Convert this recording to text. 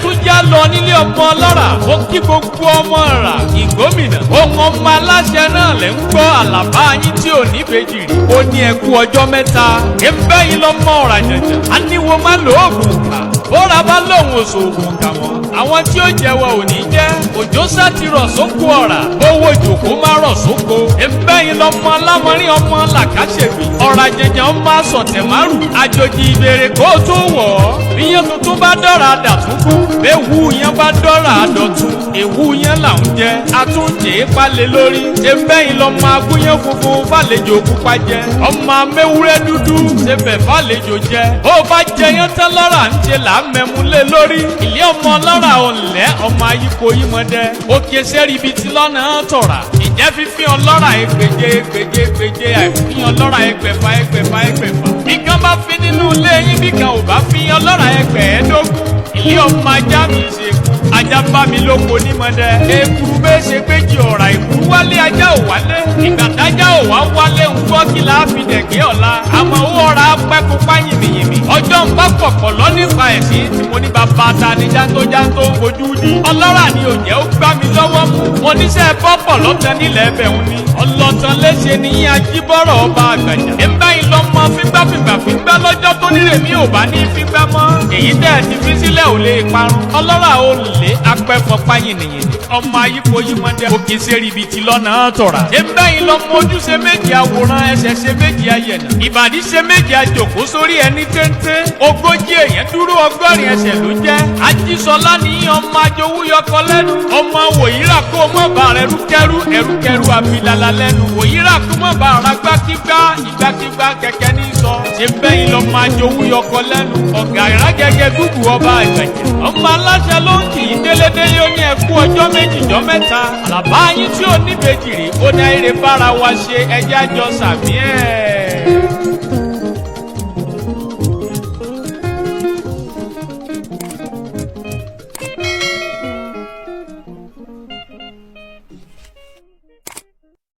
tún já lọ nílé ọmọ ọlọ́rà ó kí gbogbo ọmọ rà ìgbómìnà ohun ọmọ aláṣẹ náà lẹ́ ń gbọ́ àlàbá yín tí ò ní bèjì rí ó ní ẹkú ọjọ́ mẹ́ta ẹ̀ńbẹ́ yín lọ́mọ ọ̀rà jẹ̀jẹ̀ aníwo má lóògùn kà bóra bá lóun òṣòògùn kà wọ́n àwọn tí ó jẹ́wọ́ ò ní jẹ́ òjò sátì rọ̀ sóko ọ̀rà owó jòkó má rọ̀ sóko ẹ̀ńbẹ́ yín lọ́mọ alámọ̀rin ọmọ làkàṣègbè ọ̀rà jẹ̀jẹ̀ ọmọ asọ̀tẹ̀ márùn àjòjì ìbèrè kó tó wọ̀ ọ́ bí yẹn tuntun bá dọ̀rà dàtúkú ewu yẹn bá dọ̀rà dọ̀tún ewu yẹn là ń jẹ àtúnjẹ palẹ̀ lórí ẹ̀ńbẹ́yìn lọ́mọ agúnyẹ́ funfun fàlejò pupa jẹ ọmọ amẹ́wúrẹ́ dúdú ṣẹfẹ̀ fàlejò jẹ ó bá jẹ yẹn tán lọ́rà ń ṣe là ń mẹ́mú lé lórí ilé ọmọ lọ́rà òǹlẹ́ ọmọ ayípo yìí mọ́ dẹ òkè sẹ́rí ibi tí lọ́nà tọ̀rà ìjẹ́ fífi ọlọ́rà ẹgbẹ̀je àìfihàn ọlọ́rà ẹgbẹ̀fà bí kan bá fi nínú ilé yín bí kan ò bá fi ọlọ́rà ẹgbẹ̀ẹ́dógún ilé ọmọ ajá mi ṣe kú ajá bá mi lóko nímọ̀dẹ èkúrú bẹ́ẹ̀ ṣe péjì ọ̀rà èkúrú wálé ajá ò wálé ìgbàdájá ò wá wálé ń gbọ́ kí la fi dẹ̀gẹ́ ọ̀la àmọ́ owó ọ̀rà pẹ́kú pa yìnbìyìnbì ọjọ́ ń bá pọ̀pọ̀ lọ nípa ẹ̀sìn tí mo ní bàbá ta ní jántó fojú di ọlọ́rà ni ò jẹ́ ó gbá mi lọ́wọ́ mú mo níṣẹ́ pọ́pọ̀ lọ́tẹ̀ nílẹ̀ ẹ̀bẹ̀ ń ní ọlọ́tàn léṣe ní ajíbọ̀rọ̀ ọba àgbàjà ẹ̀mbá ìlọmọ fígbà lọ́jọ́ tó nílé mi ò bá ní fígbà mọ́ èyí tẹ́ ẹ̀ ti fi sílẹ̀ ò lè parun ọlọ́rà ò lè apẹ́fọ́ páyìnìyìn ọmọ ayípo yìí mọ́ dẹ́ òkè sẹ́rí ibi tí lọ́nà tọ̀rà ẹ̀mbá ìlọmọ ojú ṣe méjì àwòrán ẹsẹ̀ ṣe méjì ayẹ̀nà ìbàdí ṣe méjì àjòkó sórí ẹni téńté ogójì èèyàn dúró ọgọ́rin ẹsẹ̀ ló jẹ́ ajísọlá ní ọmọ ajowú yọkọ lẹ́nu ọmọ wòyíra kó mọ́ bá rẹ̀ ẹrúkẹrú àbílàlà lẹ́nu wòyíra kó mọ́ bá ara ìgbàkígbà kẹ̀kẹ́ ní sọ ṣe bẹ́yìn lọ́mọ ajowú yọkọ lẹ́nu ọ̀gá ìrágẹ́gẹ́ gúgù ọba ìgbẹ̀jẹ̀ ọmọ aláṣẹ ló ń kì í délédé yóò ní ẹkú ọjọ́ méjìjọ́ mẹ́ta àlàbá yín tí ò ní bèjì rí ó ní ayére bára wa ṣe ẹjẹ́ àjọ sàmí ẹ̀.